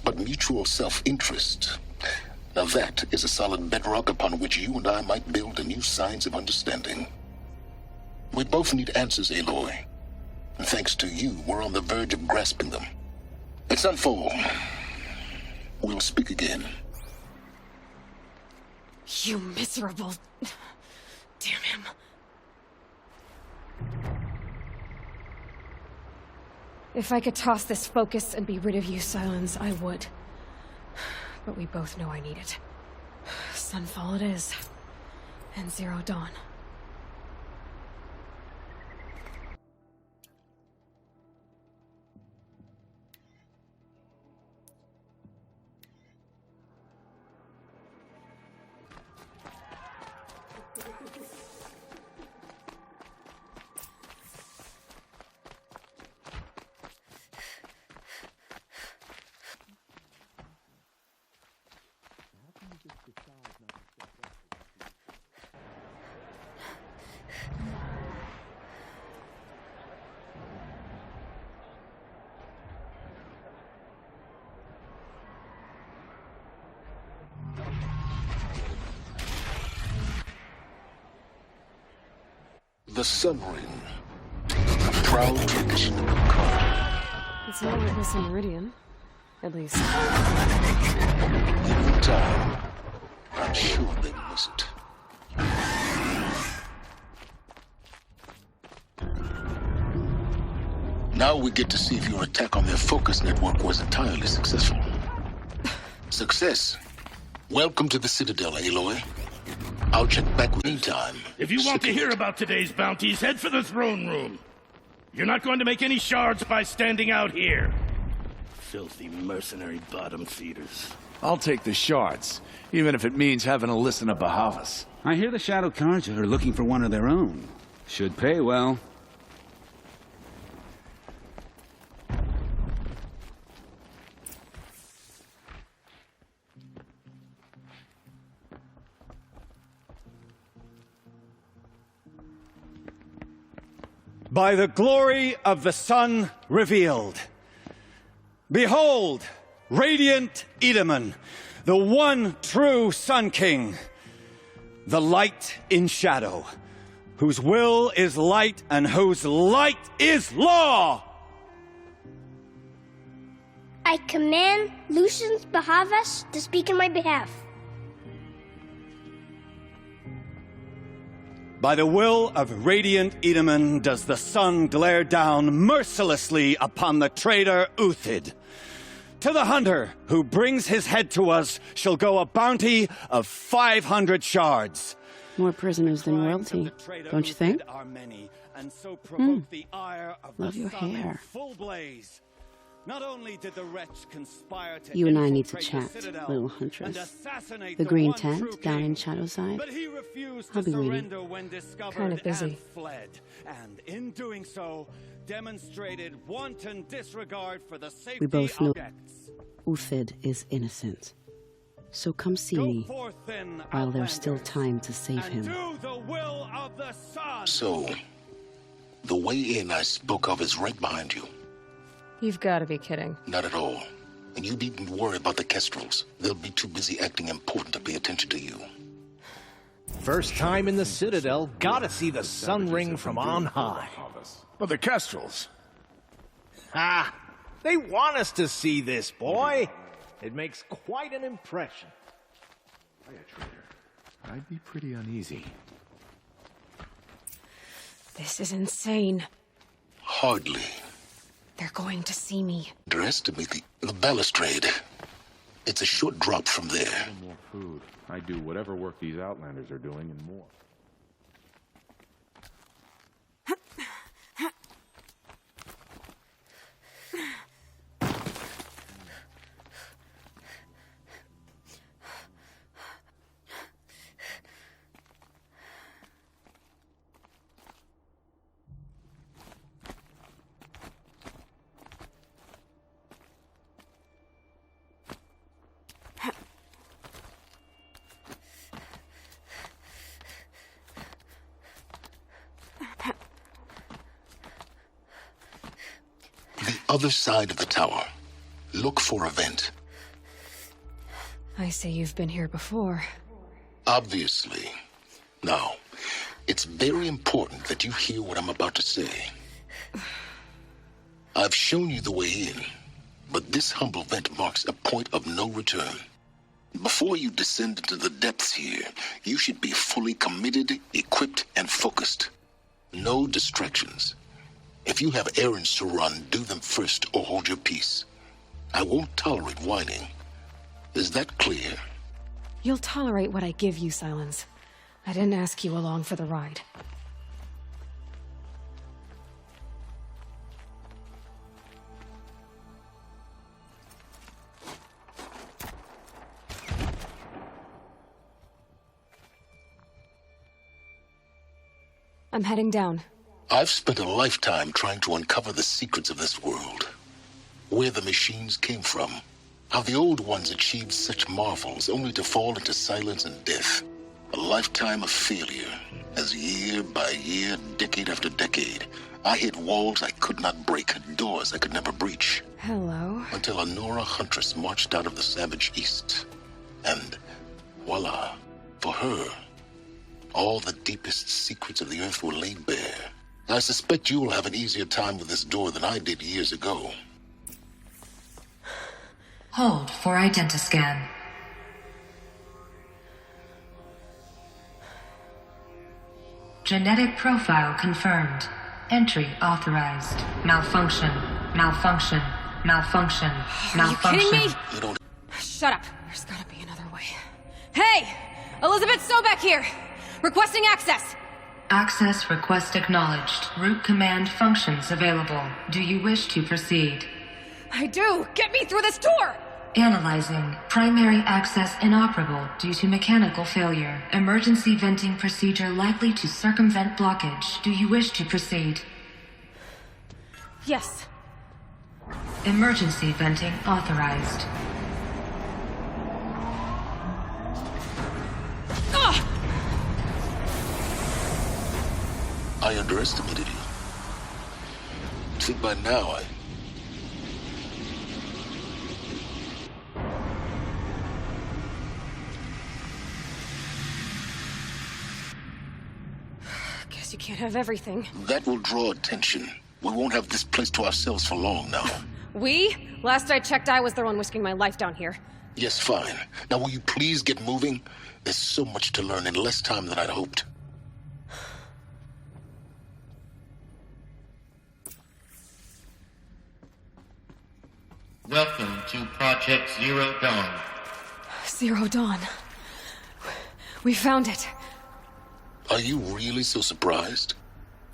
but mutual self-interest. Now that is a solid bedrock upon which you and I might build a new science of understanding. We both need answers, Aloy. And thanks to you, we're on the verge of grasping them. Let's unfold. We'll speak again. You miserable... Damn him. If I could toss this focus and be rid of you, Silence, I would. But we both know I need it. Sunfall it is. And Zero Dawn. The Sun Ring. A proud tradition of Picard. It's not like this in Meridian. At least. In time, I'm sure they miss it. Now we get to see if your attack on their focus network was entirely successful. Success. Welcome to the Citadel, Aloy. I'll check back with you time. If you want to hear about today's bounties, head for the throne room. You're not going to make any shards by standing out here. Filthy mercenary bottom feeders. I'll take the shards, even if it means having to listen to Bahavas. I hear the Shadow Carja are looking for one of their own. Should pay well. By the glory of the sun revealed. Behold, radiant Edaman, the one true Sun King, the light in shadow, whose will is light and whose light is law. I command Lucius Bahavas to speak in my behalf. By the will of radiant Edaman does the sun glare down mercilessly upon the traitor Uthid. To the hunter who brings his head to us shall go a bounty of 500 shards. More prisoners than royalty, don't you think? Love your hair. Not only did the wretch conspire to You and I need to chat, little huntress. The green tent down in Shadowside. I'll be waiting. Kind of busy. And in doing so, demonstrated wanton disregard for the safety We both know objects. Uthid is innocent. So come see me while there's still time to save him. Do the will of the sun. So, the way in I spoke of is right behind you. You've got to be kidding. Not at all. And you needn't worry about the Kestrels. They'll be too busy acting important to pay attention to you. First time in the Citadel, gotta see the Sun Ring from on high. But the Kestrels. Ah, they want us to see this, boy. It makes quite an impression. I'd be pretty uneasy. This is insane. Hardly. They're going to see me. Underestimate the balustrade. It's a short drop from there. More food. I do whatever work these Outlanders are doing and more. Other side of the tower. Look for a vent. I say you've been here before. Obviously. Now, it's very important that you hear what I'm about to say. I've shown you the way in, but this humble vent marks a point of no return. Before you descend into the depths here, you should be fully committed, equipped, and focused. No distractions. If you have errands to run, do them first or hold your peace. I won't tolerate whining. Is that clear? You'll tolerate what I give you, Silence. I didn't ask you along for the ride. I'm heading down. I've spent a lifetime trying to uncover the secrets of this world. Where the machines came from. How the old ones achieved such marvels only to fall into silence and death. A lifetime of failure, as year by year, decade after decade, I hit walls I could not break, doors I could never breach. Hello? Until a Nora huntress marched out of the savage east. And voila, for her, all the deepest secrets of the earth were laid bare. I suspect you will have an easier time with this door than I did years ago. Hold for identiscan. Genetic profile confirmed. Entry authorized. Malfunction. Malfunction. Malfunction. Malfunction. Are you kidding me? You don't... Shut up. There's gotta be another way. Hey! Elizabeth Sobek here! Requesting access! Access request acknowledged. Root command functions available. Do you wish to proceed? I do! Get me through this door! Analyzing. Primary access inoperable due to mechanical failure. Emergency venting procedure likely to circumvent blockage. Do you wish to proceed? Yes. Emergency venting authorized. I underestimated you. I think by now Guess you can't have everything. That will draw attention. We won't have this place to ourselves for long now. We? Last I checked, I was the one risking my life down here. Yes, fine. Now will you please get moving? There's so much to learn in less time than I'd hoped. Welcome to Project Zero Dawn. Zero Dawn. We found it. Are you really so surprised?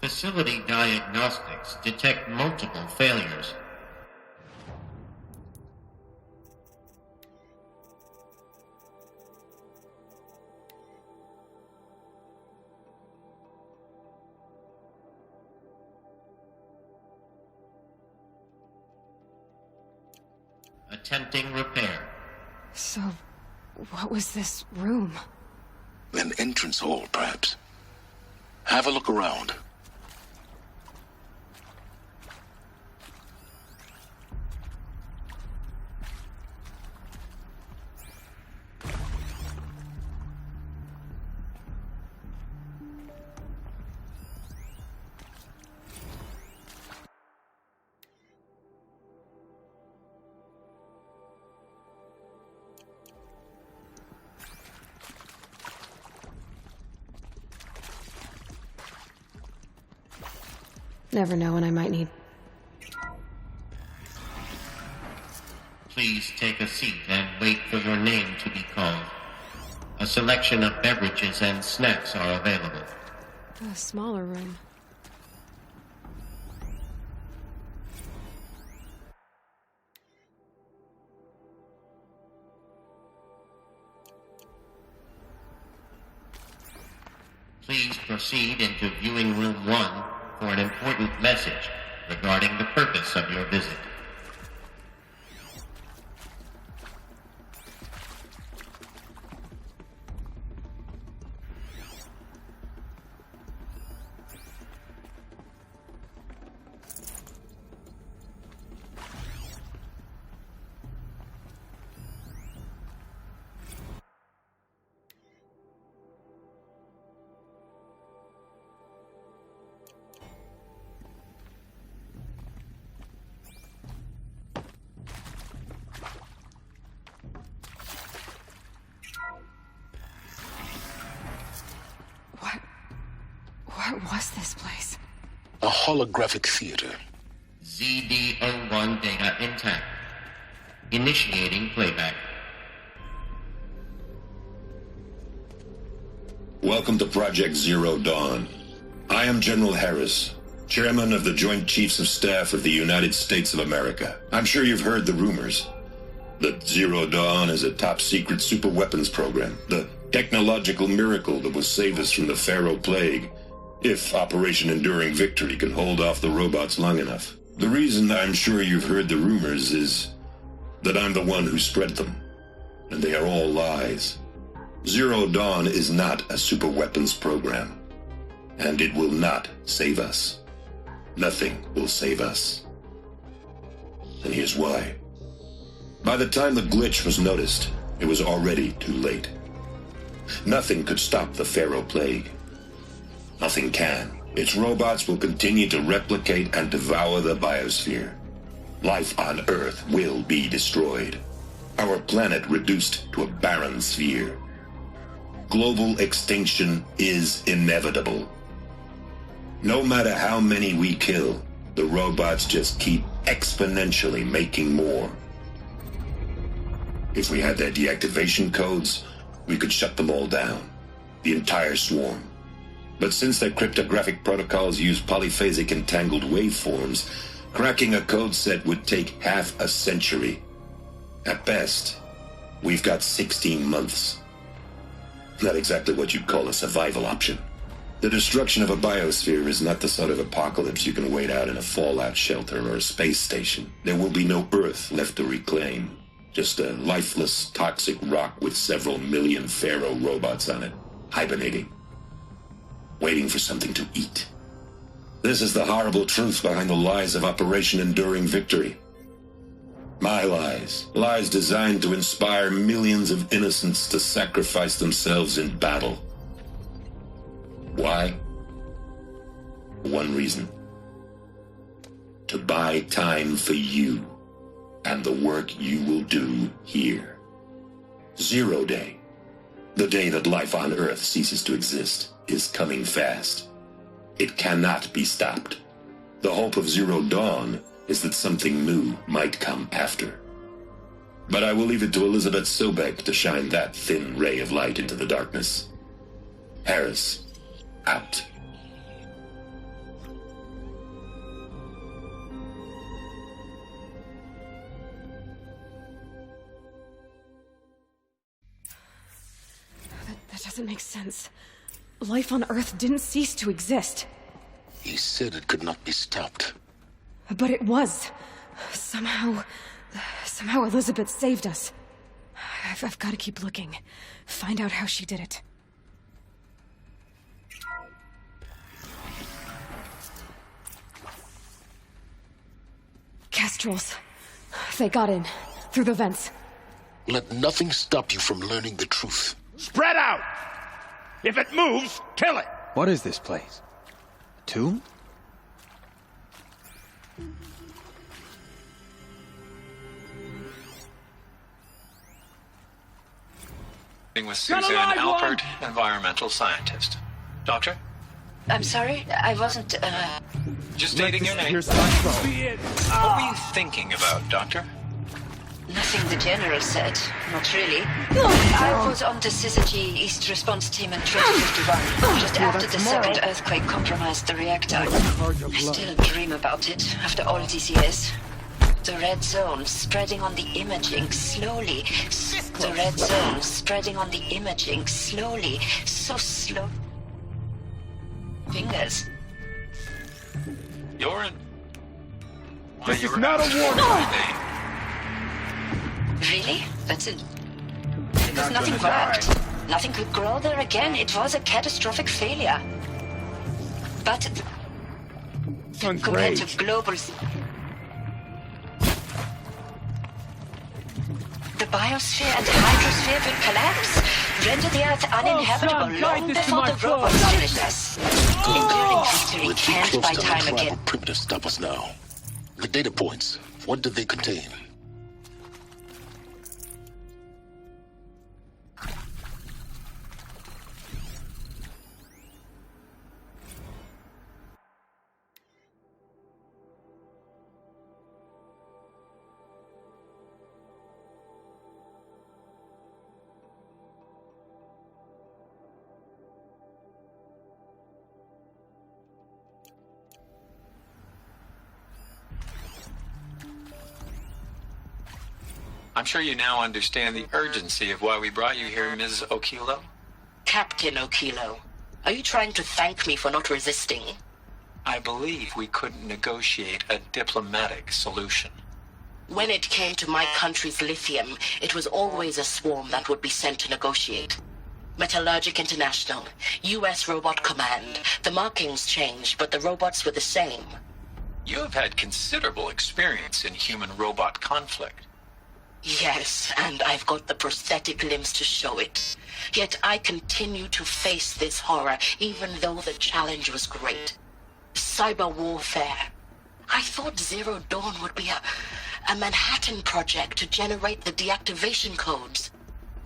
Facility diagnostics detect multiple failures. Attempting repair. So, what was this room? An entrance hall, perhaps. Have a look around. Never know when I might need... Please take a seat and wait for your name to be called. A selection of beverages and snacks are available. A smaller room. Please proceed into viewing room 1 for an important message regarding the purpose of your visit. What was this place? A holographic theater. ZD-01 data intact. Initiating playback. Welcome to Project Zero Dawn. I am General Harris, Chairman of the Joint Chiefs of Staff of the United States of America. I'm sure you've heard the rumors that Zero Dawn is a top-secret superweapons program, the technological miracle that will save us from the Pharaoh Plague, if Operation Enduring Victory can hold off the robots long enough. The reason I'm sure you've heard the rumors is that I'm the one who spread them, and they are all lies. Zero Dawn is not a superweapons program, and it will not save us. Nothing will save us. And here's why. By the time the glitch was noticed, it was already too late. Nothing could stop the Pharaoh Plague. Nothing can. Its robots will continue to replicate and devour the biosphere. Life on Earth will be destroyed. Our planet reduced to a barren sphere. Global extinction is inevitable. No matter how many we kill, the robots just keep exponentially making more. If we had their deactivation codes, we could shut them all down. The entire swarm. But since their cryptographic protocols use polyphasic entangled waveforms, cracking a code set would take half a century. At best, we've got 16 months. Not exactly what you'd call a survival option. The destruction of a biosphere is not the sort of apocalypse you can wait out in a fallout shelter or a space station. There will be no Earth left to reclaim. Just a lifeless, toxic rock with several million Pharaoh robots on it, hibernating, waiting for something to eat. This is the horrible truth behind the lies of Operation Enduring Victory. My lies. Lies designed to inspire millions of innocents to sacrifice themselves in battle. Why? One reason. To buy time for you and the work you will do here. Zero Day, the day that life on Earth ceases to exist, is coming fast. It cannot be stopped. The hope of Zero Dawn is that something new might come after. But I will leave it to Elizabeth Sobek to shine that thin ray of light into the darkness. Harris, out. That doesn't make sense. Life on Earth didn't cease to exist. He said it could not be stopped. But it was. Somehow Elizabeth saved us. I've got to keep looking. Find out how she did it. Kestrels. They got in. Through the vents. Let nothing stop you from learning the truth. Spread out! If it moves, kill it! What is this place? A tomb? With Suzanne Alpert, environmental scientist. Doctor? I'm sorry, I wasn't, Just stating your name. What were you thinking about, Doctor? Nothing the General said. Not really. I was on the Syzygy East Response Team in 2051, just after the second earthquake compromised the reactor. I still dream about it, after all these years. The red zone spreading on the imaging slowly. The red zone spreading on the imaging slowly. So slow. Fingers. You're in... This is not a warning! Really? That's it. Because nothing worked. Nothing could grow there again. It was a catastrophic failure. But compared to global... The biosphere and the hydrosphere will collapse, render the Earth uninhabitable long before the robots finish us. Enduring victory We're too can't close buy to time unreliable again. primitive to stop us now. The data points, what did they contain? I'm sure you now understand the urgency of why we brought you here, Ms. Okilo. Captain Okilo, are you trying to thank me for not resisting? I believe we couldn't negotiate a diplomatic solution. When it came to my country's lithium, it was always a swarm that would be sent to negotiate. Metallurgic International, U.S. Robot Command. The markings changed, but the robots were the same. You have had considerable experience in human-robot conflict. Yes, and I've got the prosthetic limbs to show it. Yet I continue to face this horror, even though the challenge was great. Cyber warfare. I thought Zero Dawn would be a Manhattan project to generate the deactivation codes.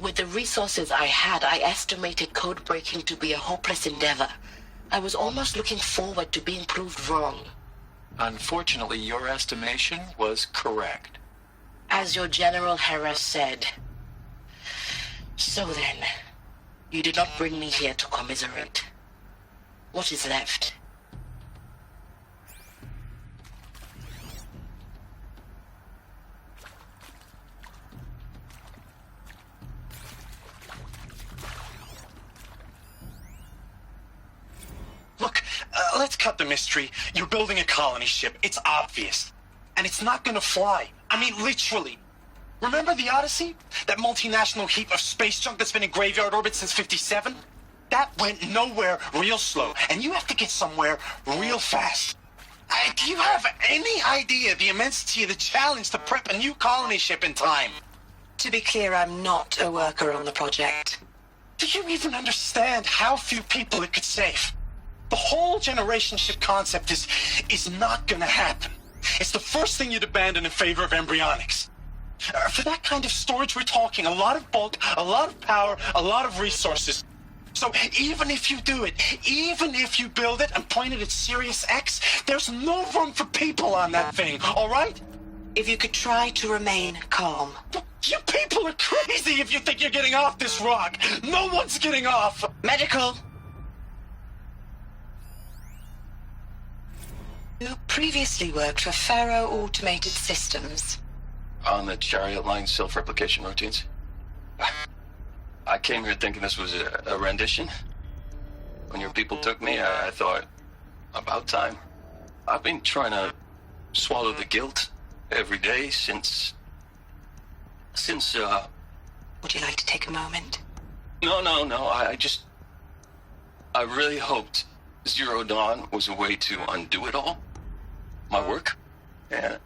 With the resources I had, I estimated code breaking to be a hopeless endeavor. I was almost looking forward to being proved wrong. Unfortunately, your estimation was correct. As your General Hera said. So then, you did not bring me here to commiserate. What is left? Look, let's cut the mystery. You're building a colony ship. It's obvious. And it's not gonna fly. I mean, literally. Remember the Odyssey? That multinational heap of space junk that's been in graveyard orbit since '57? That went nowhere real slow. And you have to get somewhere real fast. Do you have any idea the immensity of the challenge to prep a new colony ship in time? To be clear, I'm not a worker on the project. Do you even understand how few people it could save? The whole generation ship concept is not gonna happen. It's the first thing you'd abandon in favor of embryonics. For that kind of storage, we're talking a lot of bulk, a lot of power, a lot of resources. So even if you do it, even if you build it and point it at Sirius X, there's no room for people on that thing, all right? If you could try to remain calm. You people are crazy if you think you're getting off this rock. No one's getting off. Medical. You previously worked for Faro Automated Systems. On the Chariot Line self-replication routines? I came here thinking this was a rendition. When your people took me, I thought, about time. I've been trying to swallow the guilt every day since... Would you like to take a moment? No. I really hoped Zero Dawn was a way to undo it all. My work. And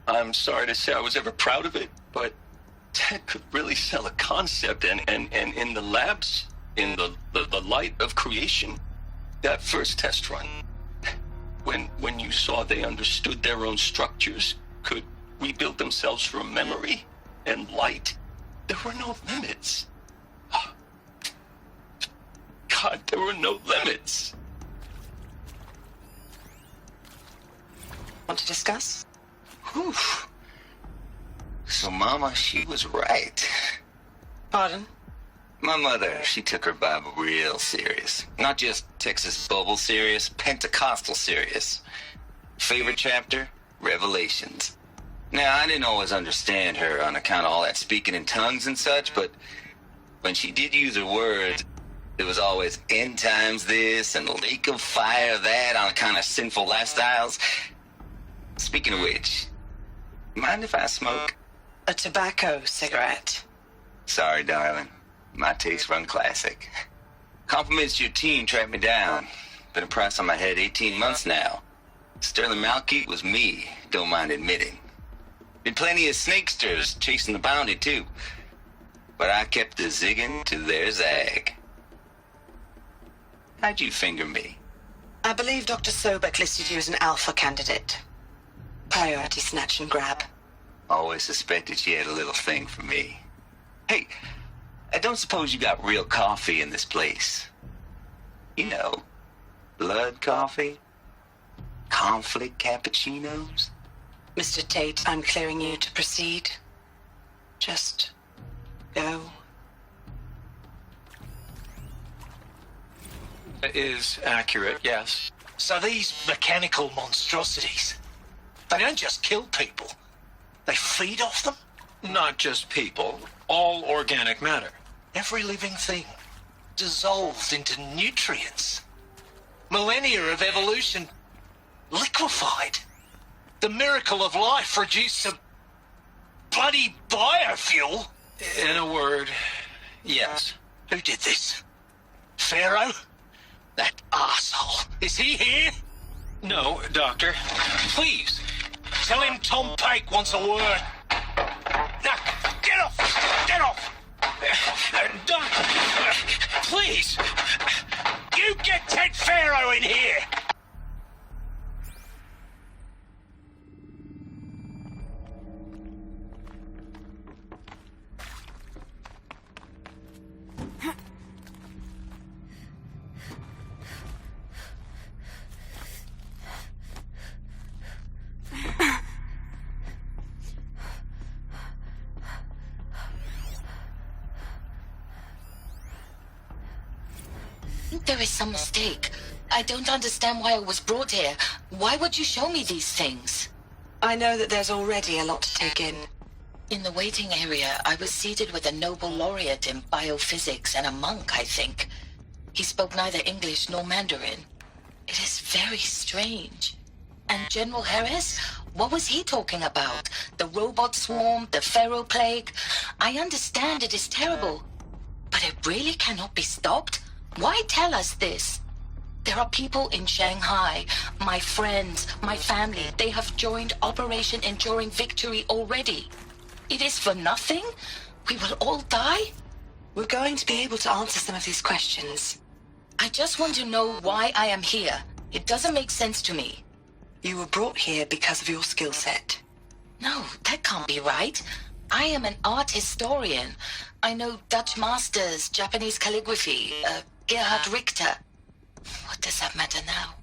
I'm sorry to say I was ever proud of it, but Ted could really sell a concept, and in the labs, in the light of creation, that first test run, when you saw they understood their own structures, could rebuild themselves from memory and light, there were no limits. God, there were no limits. Want to discuss? Whew. So Mama, she was right. Pardon? My mother, she took her Bible real serious. Not just Texas Bible serious, Pentecostal serious. Favorite chapter? Revelations. Now, I didn't always understand her on account of all that speaking in tongues and such, but when she did use her words, it was always end times this and lake of fire that on account of sinful lifestyles. Speaking of which, mind if I smoke? A tobacco cigarette. Sorry, darling. My tastes run classic. Compliments to your team tracked me down. Been a price on my head 18 months now. Sterling Malkeet was me, don't mind admitting. Been plenty of snakesters chasing the bounty, too. But I kept the zigging to their zag. How'd you finger me? I believe Dr. Sobek listed you as an alpha candidate. Priority snatch and grab. Always suspected she had a little thing for me. Hey, I don't suppose you got real coffee in this place. You know, blood coffee? Conflict cappuccinos? Mr. Tate, I'm clearing you to proceed. Just go. That is accurate, yes. So these mechanical monstrosities, they don't just kill people. They feed off them? Not just people, all organic matter. Every living thing dissolved into nutrients. Millennia of evolution liquefied. The miracle of life reduced to bloody biofuel. In a word, yes. Who did this? Pharaoh? That arsehole. Is he here? No, Doctor. Please, tell him Tom Pake wants a word. Now, get off! Get off! Doctor, please, you get Ted Pharaoh in here! There is some mistake. I don't understand why I was brought here. Why would you show me these things? I know that there's already a lot to take in. In the waiting area, I was seated with a Nobel laureate in biophysics and a monk, I think. He spoke neither English nor Mandarin. It is very strange. And General Harris? What was he talking about? The robot swarm? The Pharaoh plague? I understand it is terrible. But it really cannot be stopped? Why tell us this? There are people in Shanghai, my friends, my family. They have joined Operation Enduring Victory already. It is for nothing? We will all die? We're going to be able to answer some of these questions. I just want to know why I am here. It doesn't make sense to me. You were brought here because of your skill set. No, that can't be right. I am an art historian. I know Dutch masters, Japanese calligraphy, Gerhard Richter. What does that matter now?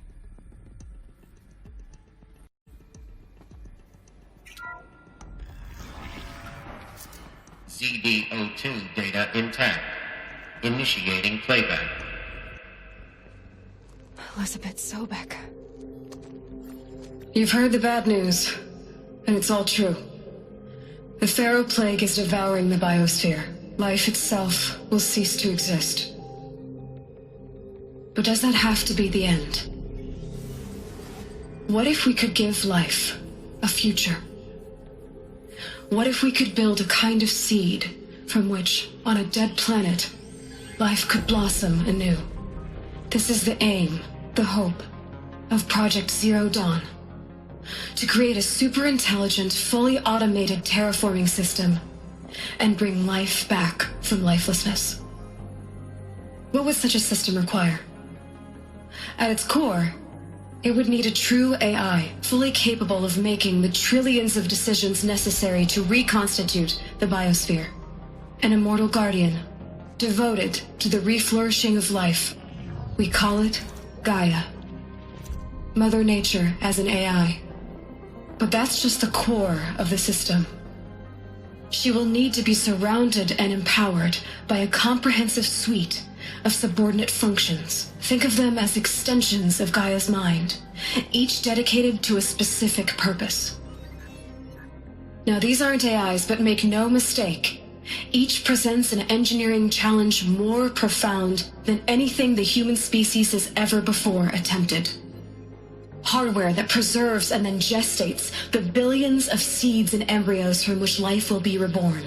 ZD02 data intact. Initiating playback. Elizabeth Sobek. You've heard the bad news, and it's all true. The Pharaoh plague is devouring the biosphere. Life itself will cease to exist. But does that have to be the end? What if we could give life a future? What if we could build a kind of seed from which, on a dead planet, life could blossom anew? This is the aim, the hope, of Project Zero Dawn. To create a super-intelligent, fully automated terraforming system and bring life back from lifelessness. What would such a system require? At its core, it would need a true AI, fully capable of making the trillions of decisions necessary to reconstitute the biosphere. An immortal guardian, devoted to the reflourishing of life. We call it Gaia. Mother Nature as an AI. But that's just the core of the system. She will need to be surrounded and empowered by a comprehensive suite of subordinate functions. Think of them as extensions of Gaia's mind, each dedicated to a specific purpose. Now, these aren't AIs, but make no mistake, each presents an engineering challenge more profound than anything the human species has ever before attempted. Hardware that preserves and then gestates the billions of seeds and embryos from which life will be reborn.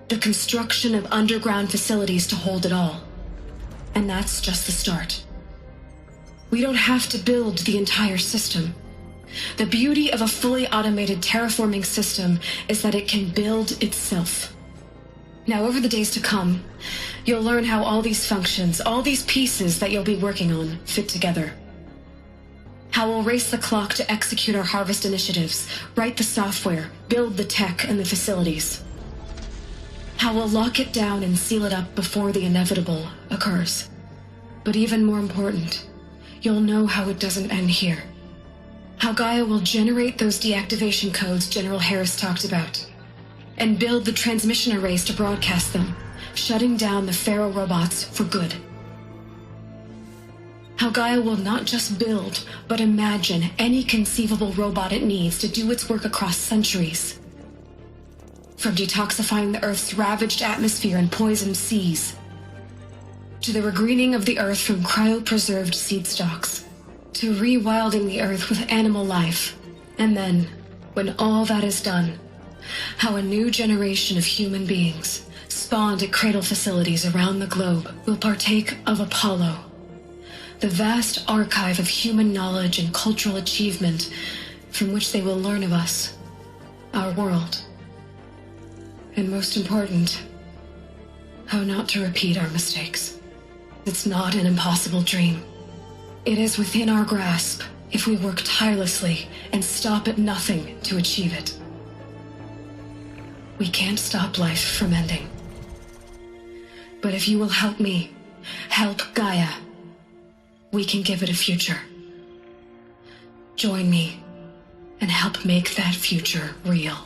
The construction of underground facilities to hold it all. And that's just the start. We don't have to build the entire system. The beauty of a fully automated terraforming system is that it can build itself. Now, over the days to come, you'll learn how all these functions, all these pieces that you'll be working on, fit together. How we'll race the clock to execute our harvest initiatives, write the software, build the tech and the facilities. How we'll lock it down and seal it up before the inevitable occurs. But even more important, you'll know how it doesn't end here. How Gaia will generate those deactivation codes General Harris talked about, and build the transmission arrays to broadcast them, shutting down the Pharaoh robots for good. How Gaia will not just build, but imagine any conceivable robot it needs to do its work across centuries. From detoxifying the Earth's ravaged atmosphere and poisoned seas, to the regreening of the Earth from cryopreserved seed stalks, to rewilding the Earth with animal life, and then, when all that is done, how a new generation of human beings, spawned at cradle facilities around the globe, will partake of Apollo, the vast archive of human knowledge and cultural achievement from which they will learn of us, our world. And most important, how not to repeat our mistakes. It's not an impossible dream. It is within our grasp if we work tirelessly and stop at nothing to achieve it. We can't stop life from ending. But if you will help me, help Gaia, we can give it a future. Join me and help make that future real.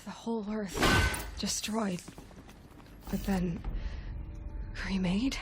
The whole Earth destroyed, but then remade?